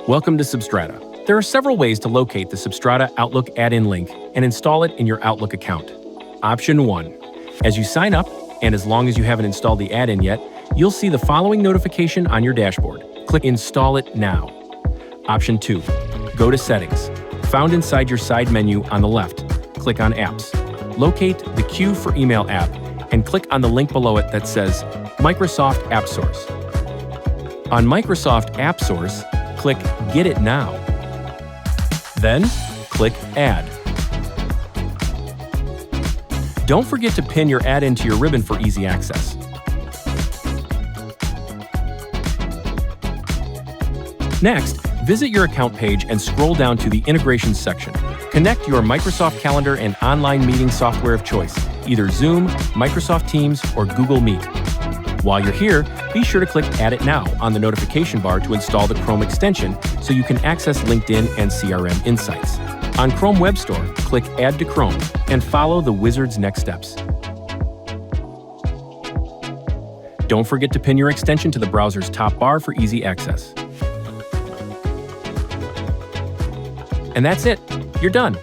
Welcome to Substrata. There are several ways to locate the Substrata Outlook add-in link and install it in your Outlook account. Option 1. As you sign up, and as long as you haven't installed the add-in yet, you'll see the following notification on your dashboard. Click Install It Now. Option 2. Go to Settings. Found inside your side menu on the left, click on Apps. Locate the Queue for Email app and click on the link below it that says Microsoft App Source. On Microsoft App Source, click Get It Now. Then, click Add. Don't forget to pin your add-in to your ribbon for easy access. Next, visit your account page and scroll down to the Integrations section. Connect your Microsoft Calendar and online meeting software of choice, either Zoom, Microsoft Teams, or Google Meet. While you're here, be sure to click Add It Now on the notification bar to install the Chrome extension so you can access LinkedIn and CRM insights. On Chrome Web Store, click Add to Chrome and follow the wizard's next steps. Don't forget to pin your extension to the browser's top bar for easy access. And that's it. You're done.